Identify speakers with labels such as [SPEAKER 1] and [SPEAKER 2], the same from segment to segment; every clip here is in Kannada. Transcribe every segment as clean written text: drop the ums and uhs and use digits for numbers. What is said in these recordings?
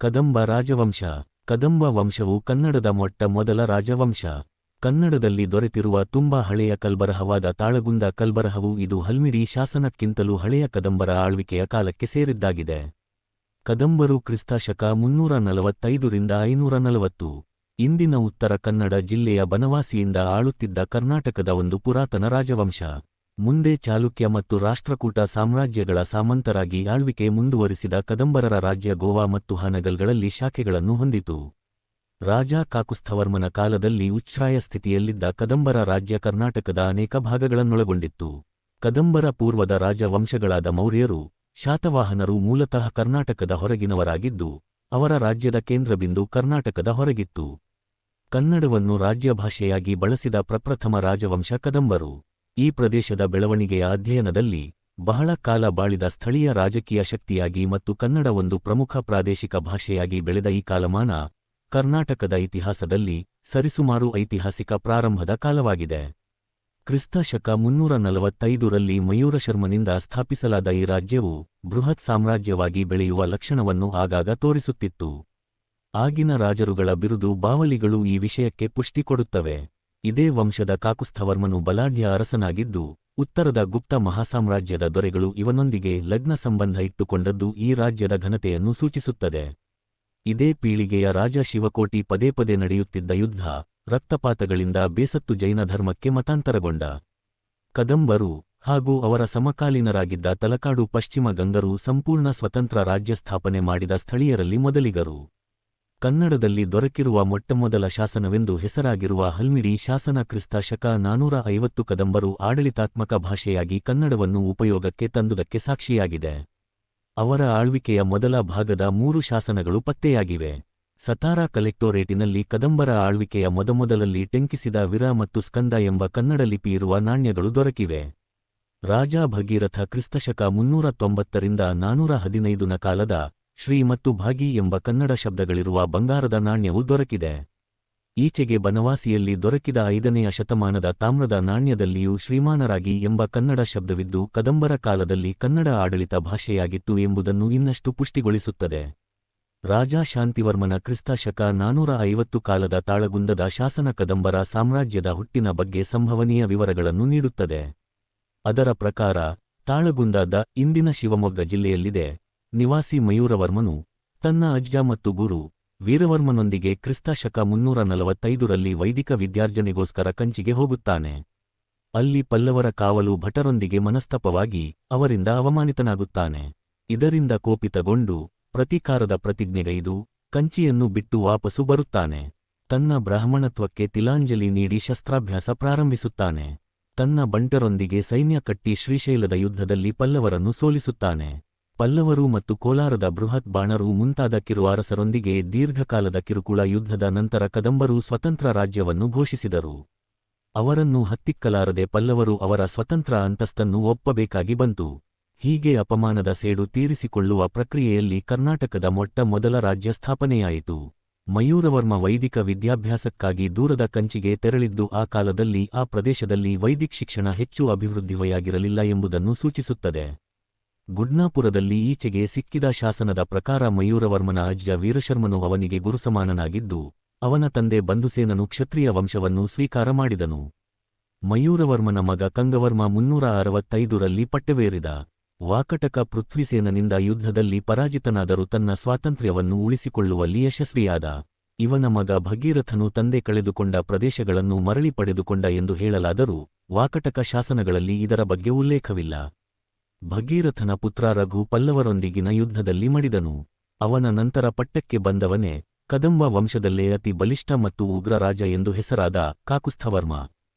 [SPEAKER 1] ಕದಂಬ ರಾಜವಂಶ. ಕದಂಬ ವಂಶವು ಕನ್ನಡದ ಮೊಟ್ಟ ಮೊದಲ ರಾಜವಂಶ. ಕನ್ನಡದಲ್ಲಿ ದೊರೆತಿರುವ ತುಂಬಾ ಹಳೆಯ ಕಲ್ಬರಹವಾದ ತಾಳಗುಂದ ಕಲ್ಬರಹವು ಇದು ಹಲ್ಮಿಡಿ ಶಾಸನಕ್ಕಿಂತಲೂ ಹಳೆಯ ಕದಂಬರ ಆಳ್ವಿಕೆಯ ಕಾಲಕ್ಕೆ ಸೇರಿದ್ದಾಗಿದೆ. ಕದಂಬರು ಕ್ರಿಸ್ತಶಕ 345 ರಿಂದ 540. ಇಂದಿನ ಉತ್ತರ ಕನ್ನಡ ಜಿಲ್ಲೆಯ ಬನವಾಸಿಯಿಂದ ಆಳುತ್ತಿದ್ದ ಕರ್ನಾಟಕದ ಒಂದು ಪುರಾತನ ರಾಜವಂಶ. ಮುಂದೆ ಚಾಲುಕ್ಯ ಮತ್ತು ರಾಷ್ಟ್ರಕೂಟ ಸಾಮ್ರಾಜ್ಯಗಳ ಸಾಮಂತರಾಗಿ ಆಳ್ವಿಕೆ ಮುಂದುವರಿಸಿದ ಕದಂಬರರ ರಾಜ್ಯ ಗೋವಾ ಮತ್ತು ಹಾನಗಲ್ಗಳಲ್ಲಿ ಶಾಖೆಗಳನ್ನು ಹೊಂದಿತು. ರಾಜ ಕಾಕುಸ್ಥವರ್ಮನ ಕಾಲದಲ್ಲಿ ಉಚ್ಛ್ರಾಯ ಸ್ಥಿತಿಯಲ್ಲಿದ್ದ ಕದಂಬರ ರಾಜ್ಯ ಕರ್ನಾಟಕದ ಅನೇಕ ಭಾಗಗಳನ್ನೊಳಗೊಂಡಿತ್ತು. ಕದಂಬರ ಪೂರ್ವದ ರಾಜವಂಶಗಳಾದ ಮೌರ್ಯರು, ಶಾತವಾಹನರು ಮೂಲತಃ ಕರ್ನಾಟಕದ ಹೊರಗಿನವರಾಗಿದ್ದು, ಅವರ ರಾಜ್ಯದ ಕೇಂದ್ರಬಿಂದು ಕರ್ನಾಟಕದ ಹೊರಗಿತ್ತು. ಕನ್ನಡವನ್ನು ರಾಜ್ಯಭಾಷೆಯಾಗಿ ಬಳಸಿದ ಪ್ರಪ್ರಥಮ ರಾಜವಂಶ ಕದಂಬರು. ಈ ಪ್ರದೇಶದ ಬೆಳವಣಿಗೆಯ ಅಧ್ಯಯನದಲ್ಲಿ ಬಹಳ ಕಾಲ ಬಾಳಿದ ಸ್ಥಳೀಯ ರಾಜಕೀಯ ಶಕ್ತಿಯಾಗಿ ಮತ್ತು ಕನ್ನಡ ಒಂದು ಪ್ರಮುಖ ಪ್ರಾದೇಶಿಕ ಭಾಷೆಯಾಗಿ ಬೆಳೆದ ಈ ಕಾಲಮಾನ ಕರ್ನಾಟಕದ ಇತಿಹಾಸದಲ್ಲಿ ಸರಿಸುಮಾರು ಐತಿಹಾಸಿಕ ಪ್ರಾರಂಭದ ಕಾಲವಾಗಿದೆ. ಕ್ರಿಸ್ತಶಕ 345ರಲ್ಲಿ ಮಯೂರಶರ್ಮನಿಂದ ಸ್ಥಾಪಿಸಲಾದ ಈ ರಾಜ್ಯವು ಬೃಹತ್ ಸಾಮ್ರಾಜ್ಯವಾಗಿ ಬೆಳೆಯುವ ಲಕ್ಷಣವನ್ನು ಆಗಾಗ ತೋರಿಸುತ್ತಿತ್ತು. ಆಗಿನ ರಾಜರುಗಳ ಬಿರುದು ಬಾವಲಿಗಳು ಈ ವಿಷಯಕ್ಕೆ ಪುಷ್ಟಿ ಕೊಡುತ್ತವೆ. ಇದೇ ವಂಶದ ಕಾಕುಸ್ಥವರ್ಮನು ಬಲಾಢ್ಯ ಅರಸನಾಗಿದ್ದು, ಉತ್ತರದ ಗುಪ್ತ ಮಹಾಸಾಮ್ರಾಜ್ಯದ ದೊರೆಗಳು ಇವನೊಂದಿಗೆ ಲಗ್ನ ಸಂಬಂಧ ಇಟ್ಟುಕೊಂಡದ್ದು ಈ ರಾಜ್ಯದ ಘನತೆಯನ್ನು ಸೂಚಿಸುತ್ತದೆ. ಇದೇ ಪೀಳಿಗೆಯ ರಾಜ ಶಿವಕೋಟಿ ಪದೇ ಪದೇ ನಡೆಯುತ್ತಿದ್ದ ಯುದ್ಧ, ರಕ್ತಪಾತಗಳಿಂದ ಬೇಸತ್ತು ಜೈನ ಧರ್ಮಕ್ಕೆ ಮತಾಂತರಗೊಂಡ. ಕದಂಬರು ಹಾಗೂ ಅವರ ಸಮಕಾಲೀನರಾಗಿದ್ದ ತಲಕಾಡು ಪಶ್ಚಿಮ ಗಂಗರು ಸಂಪೂರ್ಣ ಸ್ವತಂತ್ರ ರಾಜ್ಯ ಸ್ಥಾಪನೆ ಮಾಡಿದ ಸ್ಥಳೀಯರಲ್ಲಿ ಮೊದಲಿಗರು. ಕನ್ನಡದಲ್ಲಿ ದೊರಕಿರುವ ಮೊಟ್ಟಮೊದಲ ಶಾಸನವೆಂದು ಹೆಸರಾಗಿರುವ ಹಲ್ಮಿಡಿ ಶಾಸನ ಕ್ರಿಸ್ತಶಕ 450 ಕದಂಬರು ಆಡಳಿತಾತ್ಮಕ ಭಾಷೆಯಾಗಿ ಕನ್ನಡವನ್ನು ಉಪಯೋಗಕ್ಕೆ ತಂದುದಕ್ಕೆ ಸಾಕ್ಷಿಯಾಗಿದೆ. ಅವರ ಆಳ್ವಿಕೆಯ ಮೊದಲ ಭಾಗದ 3 ಶಾಸನಗಳು ಪತ್ತೆಯಾಗಿವೆ. ಸತಾರಾ ಕಲೆಕ್ಟೋರೇಟಿನಲ್ಲಿ ಕದಂಬರ ಆಳ್ವಿಕೆಯ ಮೊದಮೊದಲಲ್ಲಿ ಟೆಂಕಿಸಿದ ವಿರ ಮತ್ತು ಸ್ಕಂದ ಎಂಬ ಕನ್ನಡ ಲಿಪಿಯಿರುವ ನಾಣ್ಯಗಳು ದೊರಕಿವೆ. ರಾಜ ಭಗೀರಥ ಕ್ರಿಸ್ತಶಕ 390 ರಿಂದ 415ನ ಕಾಲದ ಶ್ರೀ ಮತ್ತು ಭಾಗಿ ಎಂಬ ಕನ್ನಡ ಶಬ್ದಗಳಿರುವ ಬಂಗಾರದ ನಾಣ್ಯವು ದೊರಕಿದೆ. ಈಚೆಗೆ ಬನವಾಸಿಯಲ್ಲಿ ದೊರಕಿದ 5ನೆಯ ಶತಮಾನದ ತಾಮ್ರದ ನಾಣ್ಯದಲ್ಲಿಯೂ ಶ್ರೀಮಾನರಾಗಿ ಎಂಬ ಕನ್ನಡ ಶಬ್ದವಿದ್ದು ಕದಂಬರ ಕಾಲದಲ್ಲಿ ಕನ್ನಡ ಆಡಳಿತ ಭಾಷೆಯಾಗಿತ್ತು ಎಂಬುದನ್ನು ಇನ್ನಷ್ಟು ಪುಷ್ಟಿಗೊಳಿಸುತ್ತದೆ. ರಾಜ ಶಾಂತಿವರ್ಮನ ಕ್ರಿಸ್ತಶಕ 450 ಕಾಲದ ತಾಳಗುಂದದ ಶಾಸನ ಕದಂಬರ ಸಾಮ್ರಾಜ್ಯದ ಹುಟ್ಟಿನ ಬಗ್ಗೆ ಸಂಭವನೀಯ ವಿವರಗಳನ್ನು ನೀಡುತ್ತದೆ. ಅದರ ಪ್ರಕಾರ ತಾಳಗುಂದದ ಇಂದಿನ ಶಿವಮೊಗ್ಗ ಜಿಲ್ಲೆಯಲ್ಲಿದೆ. ನಿವಾಸಿ ಮಯೂರವರ್ಮನು ತನ್ನ ಅಜ್ಜ ಮತ್ತು ಗುರು ವೀರವರ್ಮನೊಂದಿಗೆ ಕ್ರಿಸ್ತಶಕ 345ರಲ್ಲಿ ವೈದಿಕ ವಿದ್ಯಾರ್ಜನೆಗೋಸ್ಕರ ಕಂಚಿಗೆ ಹೋಗುತ್ತಾನೆ. ಅಲ್ಲಿ ಪಲ್ಲವರ ಕಾವಲು ಭಟರೊಂದಿಗೆ ಮನಸ್ತಪವಾಗಿ ಅವರಿಂದ ಅವಮಾನಿತನಾಗುತ್ತಾನೆ. ಇದರಿಂದ ಕೋಪಿತಗೊಂಡು ಪ್ರತೀಕಾರದ ಪ್ರತಿಜ್ಞೆಗೈದು ಕಂಚಿಯನ್ನು ಬಿಟ್ಟು ವಾಪಸು ಬರುತ್ತಾನೆ. ತನ್ನ ಬ್ರಾಹ್ಮಣತ್ವಕ್ಕೆ ತಿಲಾಂಜಲಿ ನೀಡಿ ಶಸ್ತ್ರಾಭ್ಯಾಸ ಪ್ರಾರಂಭಿಸುತ್ತಾನೆ. ತನ್ನ ಬಂಟರೊಂದಿಗೆ ಸೈನ್ಯ ಕಟ್ಟಿ ಶ್ರೀಶೈಲದ ಯುದ್ಧದಲ್ಲಿ ಪಲ್ಲವರನ್ನು ಸೋಲಿಸುತ್ತಾನೆ. ಪಲ್ಲವರು ಮತ್ತು ಕೋಲಾರದ ಬೃಹತ್ ಬಾಣರು ಮುಂತಾದ ಕಿರು ಅರಸರೊಂದಿಗೆ ದೀರ್ಘಕಾಲದ ಕಿರುಕುಳ ಯುದ್ಧದ ನಂತರ ಕದಂಬರು ಸ್ವತಂತ್ರ ರಾಜ್ಯವನ್ನು ಘೋಷಿಸಿದರು. ಅವರನ್ನು ಹತ್ತಿಕ್ಕಲಾರದೆ ಪಲ್ಲವರು ಅವರ ಸ್ವತಂತ್ರ ಅಂತಸ್ತನ್ನು ಒಪ್ಪಬೇಕಾಗಿ ಬಂತು. ಹೀಗೆ ಅಪಮಾನದ ಸೇಡು ತೀರಿಸಿಕೊಳ್ಳುವ ಪ್ರಕ್ರಿಯೆಯಲ್ಲಿ ಕರ್ನಾಟಕದ ಮೊಟ್ಟ ಮೊದಲ ರಾಜ್ಯ ಸ್ಥಾಪನೆಯಾಯಿತು. ಮಯೂರವರ್ಮ ವೈದಿಕ ವಿದ್ಯಾಭ್ಯಾಸಕ್ಕಾಗಿ ದೂರದ ಕಂಚಿಗೆ ತೆರಳಿದ್ದು ಆ ಕಾಲದಲ್ಲಿ ಆ ಪ್ರದೇಶದಲ್ಲಿ ವೈದಿಕ್ ಶಿಕ್ಷಣ ಹೆಚ್ಚು ಅಭಿವೃದ್ಧಿಯಾಗಿರಲಿಲ್ಲ ಎಂಬುದನ್ನು ಸೂಚಿಸುತ್ತದೆ. ಗುಡ್ನಾಪುರದಲ್ಲಿ ಈಚೆಗೆ ಸಿಕ್ಕಿದ ಶಾಸನದ ಪ್ರಕಾರ ಮಯೂರವರ್ಮನ ಅಜ್ಜ ವೀರಶರ್ಮನು ಅವನಿಗೆ ಗುರುಸಮಾನನಾಗಿದ್ದು, ಅವನ ತಂದೆ ಬಂಧುಸೇನನು ಕ್ಷತ್ರಿಯ ವಂಶವನ್ನು ಸ್ವೀಕಾರ ಮಾಡಿದನು. ಮಯೂರವರ್ಮನ ಮಗ ಕಂಗವರ್ಮ 365ರಲ್ಲಿ ಪಟ್ಟವೇರಿದ. ವಾಕಟಕ ಪೃಥ್ವಿಸೇನನಿಂದ ಯುದ್ಧದಲ್ಲಿ ಪರಾಜಿತನಾದರೂ ತನ್ನ ಸ್ವಾತಂತ್ರ್ಯವನ್ನು ಉಳಿಸಿಕೊಳ್ಳುವಲ್ಲಿ ಯಶಸ್ವಿಯಾದ. ಇವನ ಮಗ ಭಗೀರಥನು ತಂದೆ ಕಳೆದುಕೊಂಡ ಪ್ರದೇಶಗಳನ್ನು ಮರಳಿ ಪಡೆದುಕೊಂಡ ಎಂದು ಹೇಳಲಾದರೂ ವಾಕಟಕ ಶಾಸನಗಳಲ್ಲಿ ಇದರ ಬಗ್ಗೆ ಉಲ್ಲೇಖವಿಲ್ಲ. ಭಗೀರಥನ ಪುತ್ರ ರಘು ಪಲ್ಲವರೊಂದಿಗಿನ ಯುದ್ಧದಲ್ಲಿ ಮಡಿದನು. ಅವನ ನಂತರ ಪಟ್ಟಕ್ಕೆ ಬಂದವನೇ ಕದಂಬ ವಂಶದಲ್ಲೇ ಅತಿ ಬಲಿಷ್ಠ ಮತ್ತು ಉಗ್ರ ರಾಜ ಎಂದು ಹೆಸರಾದ ಕಾಕುಸ್ಥವರ್ಮ.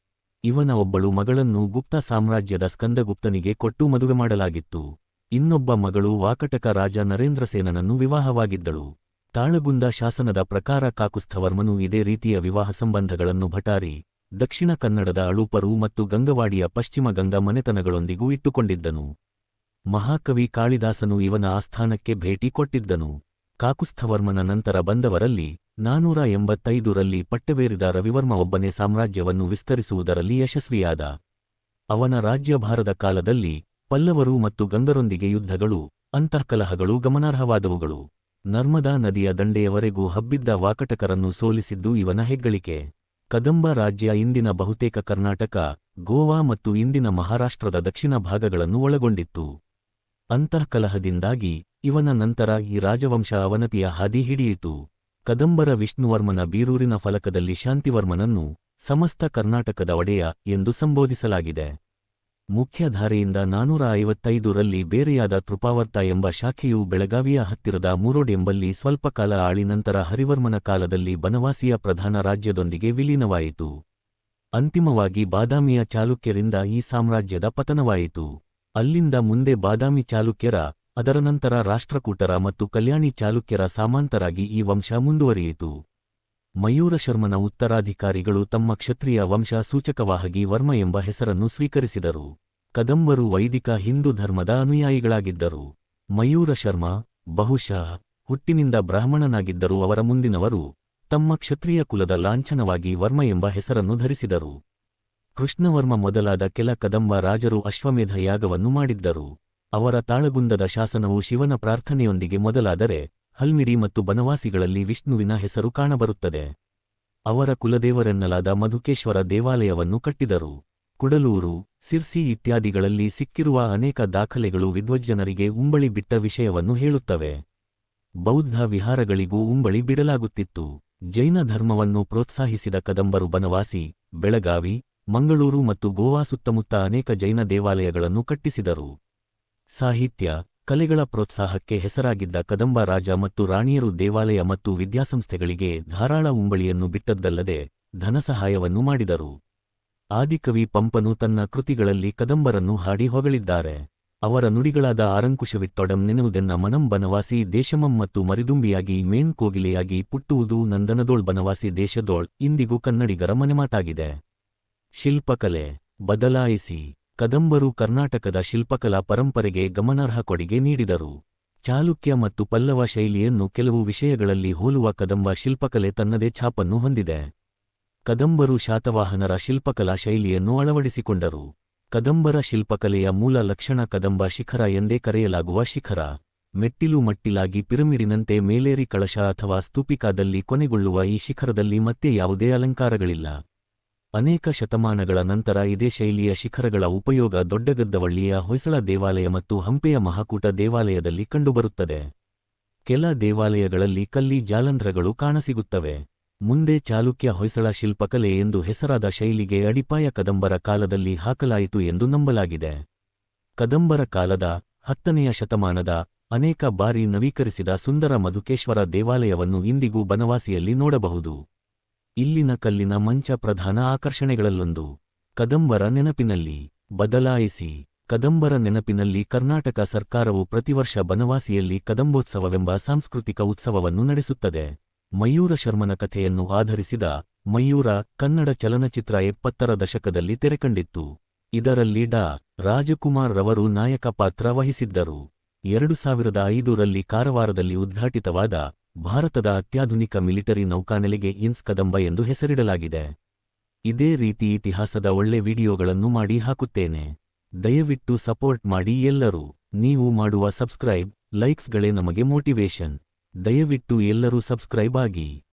[SPEAKER 1] ಇವನ ಒಬ್ಬಳು ಮಗಳನ್ನು ಗುಪ್ತ ಸಾಮ್ರಾಜ್ಯದ ಸ್ಕಂದಗುಪ್ತನಿಗೆ ಕೊಟ್ಟು ಮದುವೆ ಮಾಡಲಾಗಿತ್ತು. ಇನ್ನೊಬ್ಬ ಮಗಳು ವಾಕಟಕ ರಾಜ ನರೇಂದ್ರಸೇನನನ್ನು ವಿವಾಹವಾಗಿದ್ದಳು. ತಾಳಗುಂದ ಶಾಸನದ ಪ್ರಕಾರ ಕಾಕುಸ್ಥವರ್ಮನು ಇದೇ ರೀತಿಯ ವಿವಾಹ ಸಂಬಂಧಗಳನ್ನು ಭಟಾರಿ, ದಕ್ಷಿಣ ಕನ್ನಡದ ಅಳೂಪರು ಮತ್ತು ಗಂಗವಾಡಿಯ ಪಶ್ಚಿಮ ಗಂಗಾ ಮನೆತನಗಳೊಂದಿಗೂ ಇಟ್ಟುಕೊಂಡಿದ್ದನು. ಮಹಾಕವಿ ಕಾಳಿದಾಸನು ಇವನ ಆಸ್ಥಾನಕ್ಕೆ ಭೇಟಿ ಕೊಟ್ಟಿದ್ದನು. ಕಾಕುಸ್ಥವರ್ಮನ ನಂತರ ಬಂದವರಲ್ಲಿ 485ರಲ್ಲಿ ಪಟ್ಟವೇರಿದ ರವಿವರ್ಮ ಒಬ್ಬನೇ ಸಾಮ್ರಾಜ್ಯವನ್ನು ವಿಸ್ತರಿಸುವುದರಲ್ಲಿ ಯಶಸ್ವಿಯಾದ. ಅವನ ರಾಜ್ಯಭಾರದ ಕಾಲದಲ್ಲಿ ಪಲ್ಲವರು ಮತ್ತು ಗಂಗರೊಂದಿಗೆ ಯುದ್ಧಗಳು, ಅಂತಃಕಲಹಗಳು ಗಮನಾರ್ಹವಾದವುಗಳು. ನರ್ಮದಾ ನದಿಯ ದಂಡೆಯವರೆಗೂ ಹಬ್ಬಿದ್ದ ವಾಕಟಕರನ್ನು ಸೋಲಿಸಿದ್ದು ಇವನ ಹೆಗ್ಗಳಿಕೆ. ಕದಂಬ ರಾಜ್ಯ ಇಂದಿನ ಬಹುತೇಕ ಕರ್ನಾಟಕ, ಗೋವಾ ಮತ್ತು ಇಂದಿನ ಮಹಾರಾಷ್ಟ್ರದ ದಕ್ಷಿಣ ಭಾಗಗಳನ್ನು ಒಳಗೊಂಡಿತ್ತು. ಅಂತಃಕಲಹದಿಂದಾಗಿ ಇವನ ನಂತರ ಈ ರಾಜವಂಶ ಅವನತಿಯ ಹಾದಿ ಹಿಡಿಯಿತು. ಕದಂಬರ ವಿಷ್ಣುವರ್ಮನ ಬೀರೂರಿನ ಫಲಕದಲ್ಲಿ ಶಾಂತಿವರ್ಮನನ್ನು ಸಮಸ್ತ ಕರ್ನಾಟಕದ ಒಡೆಯ ಎಂದು ಸಂಬೋಧಿಸಲಾಗಿದೆ. ಮುಖ್ಯಧಾರೆಯಿಂದ 455ರಲ್ಲಿ ಬೇರೆಯಾದ ತೃಪಾವರ್ತ ಎಂಬ ಶಾಖೆಯು ಬೆಳಗಾವಿಯ ಹತ್ತಿರದ ಮುರೋಡ್ ಎಂಬಲ್ಲಿ ಸ್ವಲ್ಪಕಾಲ ಆಳಿ ನಂತರ ಹರಿವರ್ಮನ ಕಾಲದಲ್ಲಿ ಬನವಾಸಿಯ ಪ್ರಧಾನ ರಾಜ್ಯದೊಂದಿಗೆ ವಿಲೀನವಾಯಿತು. ಅಂತಿಮವಾಗಿ ಬಾದಾಮಿಯ ಚಾಲುಕ್ಯರಿಂದ ಈ ಸಾಮ್ರಾಜ್ಯದ ಪತನವಾಯಿತು. ಅಲ್ಲಿಂದ ಮುಂದೆ ಬಾದಾಮಿ ಚಾಲುಕ್ಯರ, ಅದರ ನಂತರ ರಾಷ್ಟ್ರಕೂಟರ ಮತ್ತು ಕಲ್ಯಾಣಿ ಚಾಲುಕ್ಯರ ಸಾಮಾಂತರಾಗಿ ಈ ವಂಶ ಮುಂದುವರಿಯಿತು. ಮಯೂರಶರ್ಮನ ಉತ್ತರಾಧಿಕಾರಿಗಳು ತಮ್ಮ ಕ್ಷತ್ರಿಯ ವಂಶ ಸೂಚಕವಾಗಿ ವರ್ಮ ಎಂಬ ಹೆಸರನ್ನು ಸ್ವೀಕರಿಸಿದರು. ಕದಂಬರು ವೈದಿಕ ಹಿಂದೂ ಧರ್ಮದ ಅನುಯಾಯಿಗಳಾಗಿದ್ದರು. ಮಯೂರಶರ್ಮ ಬಹುಶಃ ಹುಟ್ಟಿನಿಂದ ಬ್ರಾಹ್ಮಣನಾಗಿದ್ದರೂ ಅವರ ಮುಂದಿನವರು ತಮ್ಮ ಕ್ಷತ್ರಿಯ ಕುಲದ ಲಾಂಛನವಾಗಿ ವರ್ಮ ಎಂಬ ಹೆಸರನ್ನು ಧರಿಸಿದರು. ಕೃಷ್ಣವರ್ಮ ಮೊದಲಾದ ಕೆಲ ಕದಂಬ ರಾಜರು ಅಶ್ವಮೇಧ ಯಾಗವನ್ನು ಮಾಡಿದ್ದರು. ಅವರ ತಾಳಗುಂದದ ಶಾಸನವು ಶಿವನ ಪ್ರಾರ್ಥನೆಯೊಂದಿಗೆ ಮೊದಲಾದರೆ ಹಲ್ಮಿಡಿ ಮತ್ತು ಬನವಾಸಿಗಳಲ್ಲಿ ವಿಷ್ಣುವಿನ ಹೆಸರು ಕಾಣಬರುತ್ತದೆ. ಅವರ ಕುಲದೇವರೆನ್ನಲಾದ ಮಧುಕೇಶ್ವರ ದೇವಾಲಯವನ್ನು ಕಟ್ಟಿದರು. ಕುಡಲೂರು, ಸಿರ್ಸಿ ಇತ್ಯಾದಿಗಳಲ್ಲಿ ಸಿಕ್ಕಿರುವ ಅನೇಕ ದಾಖಲೆಗಳು ವಿದ್ವಜ್ಜನರಿಗೆ ಉಂಬಳಿ ಬಿಟ್ಟ ವಿಷಯವನ್ನು ಹೇಳುತ್ತವೆ. ಬೌದ್ಧ ವಿಹಾರಗಳಿಗೂ ಉಂಬಳಿ ಬಿಡಲಾಗುತ್ತಿತ್ತು. ಜೈನ ಧರ್ಮವನ್ನು ಪ್ರೋತ್ಸಾಹಿಸಿದ ಕದಂಬರು ಬನವಾಸಿ, ಬೆಳಗಾವಿ, ಮಂಗಳೂರು ಮತ್ತು ಗೋವಾ ಸುತ್ತಮುತ್ತ ಅನೇಕ ಜೈನ ದೇವಾಲಯಗಳನ್ನು ಕಟ್ಟಿಸಿದರು. ಸಾಹಿತ್ಯ, ಕಲೆಗಳ ಪ್ರೋತ್ಸಾಹಕ್ಕೆ ಹೆಸರಾಗಿದ್ದ ಕದಂಬ ರಾಜ ಮತ್ತು ರಾಣಿಯರು ದೇವಾಲಯ ಮತ್ತು ವಿದ್ಯಾಸಂಸ್ಥೆಗಳಿಗೆ ಧಾರಾಳ ಉಂಬಳಿಯನ್ನು ಬಿಟ್ಟದ್ದಲ್ಲದೆ ಧನಸಹಾಯವನ್ನು ಮಾಡಿದರು. ಆದಿಕವಿ ಪಂಪನು ತನ್ನ ಕೃತಿಗಳಲ್ಲಿ ಕದಂಬರನ್ನು ಹಾಡಿ ಹೊಗಳಿದ್ದಾರೆ. ಅವರ ನುಡಿಗಳಾದ ಆರಂಕುಶವಿಟ್ಟೊಡಂ ನೆನೆವುದೆನ್ನ ಮನಂ ಬನವಾಸಿ ದೇಶಮಂ ಮತ್ತು ಮರಿದುಂಬಿಯಾಗಿ ಮೇಣ್ ಕೋಗಿಲೆಯಾಗಿ ಪುಟ್ಟುವುದು ನಂದನದೋಳ್ ಬನವಾಸಿ ದೇಶದೋಳ್ ಇಂದಿಗೂ ಕನ್ನಡಿಗರ ಮನೆಮಾತಾಗಿದೆ. ಶಿಲ್ಪಕಲೆ ಬದಲಾಯಿಸಿ. ಕದಂಬರು ಕರ್ನಾಟಕದ ಶಿಲ್ಪಕಲಾ ಪರಂಪರೆಗೆ ಗಮನಾರ್ಹ ಕೊಡುಗೆ ನೀಡಿದರು. ಚಾಲುಕ್ಯ ಮತ್ತು ಪಲ್ಲವ ಶೈಲಿಯನ್ನು ಕೆಲವು ವಿಷಯಗಳಲ್ಲಿ ಹೋಲುವ ಕದಂಬ ಶಿಲ್ಪಕಲೆ ತನ್ನದೇ ಛಾಪನ್ನು ಹೊಂದಿದೆ. ಕದಂಬರು ಶಾತವಾಹನರ ಶಿಲ್ಪಕಲಾ ಶೈಲಿಯನ್ನು ಅಳವಡಿಸಿಕೊಂಡರು. ಕದಂಬರ ಶಿಲ್ಪಕಲೆಯ ಮೂಲ ಲಕ್ಷಣ ಕದಂಬ ಶಿಖರ ಎಂದೇ ಕರೆಯಲಾಗುವ ಶಿಖರ. ಮೆಟ್ಟಿಲು ಮಟ್ಟಿಲಾಗಿ ಪಿರಮಿಡಿನಂತೆ ಮೇಲೇರಿ ಕಳಶ ಅಥವಾ ಸ್ತೂಪಿಕಾದಲ್ಲಿ ಕೊನೆಗೊಳ್ಳುವ ಈ ಶಿಖರದಲ್ಲಿ ಮತ್ತೆ ಯಾವುದೇ ಅಲಂಕಾರಗಳಿಲ್ಲ. ಅನೇಕ ಶತಮಾನಗಳ ನಂತರ ಇದೇ ಶೈಲಿಯ ಶಿಖರಗಳ ಉಪಯೋಗ ದೊಡ್ಡಗದ್ದವಳ್ಳಿಯ ಹೊಯ್ಸಳ ದೇವಾಲಯ ಮತ್ತು ಹಂಪೆಯ ಮಹಾಕೂಟ ದೇವಾಲಯದಲ್ಲಿ ಕಂಡುಬರುತ್ತದೆ. ಕೆಲ ದೇವಾಲಯಗಳಲ್ಲಿ ಕಲ್ಲಿ ಜಾಲಂಧ್ರಗಳು ಕಾಣಸಿಗುತ್ತವೆ. ಮುಂದೆ ಚಾಲುಕ್ಯ ಹೊಯ್ಸಳ ಶಿಲ್ಪಕಲೆ ಎಂದು ಹೆಸರಾದ ಶೈಲಿಗೆ ಅಡಿಪಾಯ ಕದಂಬರ ಕಾಲದಲ್ಲಿ ಹಾಕಲಾಯಿತು ಎಂದು ನಂಬಲಾಗಿದೆ. ಕದಂಬರ ಕಾಲದ 10ನೆಯ ಶತಮಾನದ ಅನೇಕ ಬಾರಿ ನವೀಕರಿಸಿದ ಸುಂದರ ಮಧುಕೇಶ್ವರ ದೇವಾಲಯವನ್ನು ಇಂದಿಗೂ ಬನವಾಸಿಯಲ್ಲಿ ನೋಡಬಹುದು. ಇಲ್ಲಿನ ಕಲ್ಲಿನ ಮಂಚ ಪ್ರಧಾನ ಆಕರ್ಷಣೆಗಳಲ್ಲೊಂದು. ಕದಂಬರ ನೆನಪಿನಲ್ಲಿ ಬದಲಾಯಿಸಿ. ಕದಂಬರ ನೆನಪಿನಲ್ಲಿ ಕರ್ನಾಟಕ ಸರ್ಕಾರವು ಪ್ರತಿವರ್ಷ ಬನವಾಸಿಯಲ್ಲಿ ಕದಂಬೋತ್ಸವವೆಂಬ ಸಾಂಸ್ಕೃತಿಕ ಉತ್ಸವವನ್ನು ನಡೆಸುತ್ತದೆ. ಮಯೂರಶರ್ಮನ ಕಥೆಯನ್ನು ಆಧರಿಸಿದ ಮಯೂರ ಕನ್ನಡ ಚಲನಚಿತ್ರ 70ರ ದಶಕದಲ್ಲಿ ತೆರೆಕಂಡಿತ್ತು. ಇದರಲ್ಲಿ ಡಾ. ರಾಜಕುಮಾರ್ ರವರು ನಾಯಕ ಪಾತ್ರ ವಹಿಸಿದ್ದರು. 2005ರಲ್ಲಿ ಕಾರವಾರದಲ್ಲಿ ಉದ್ಘಾಟಿತವಾದ ಭಾರತದ ಅತ್ಯಾಧುನಿಕ ಮಿಲಿಟರಿ ನೌಕಾನೆಲೆಗೆ ಇನ್ಸ್ ಕದಂಬ ಎಂದು ಹೆಸರಿಡಲಾಗಿದೆ. ಇದೇ ರೀತಿ ಇತಿಹಾಸದ ಒಳ್ಳೆ ವಿಡಿಯೋಗಳನ್ನು ಮಾಡಿ ಹಾಕುತ್ತೇನೆ. ದಯವಿಟ್ಟು ಸಪೋರ್ಟ್ ಮಾಡಿ ಎಲ್ಲರೂ. ನೀವು ಮಾಡುವ ಸಬ್ಸ್ಕ್ರೈಬ್, ಲೈಕ್ಸ್ಗಳೇ ನಮಗೆ ಮೋಟಿವೇಶನ್. ದಯವಿಟ್ಟು ಎಲ್ಲರೂ ಸಬ್ಸ್ಕ್ರೈಬ್ ಆಗಿ.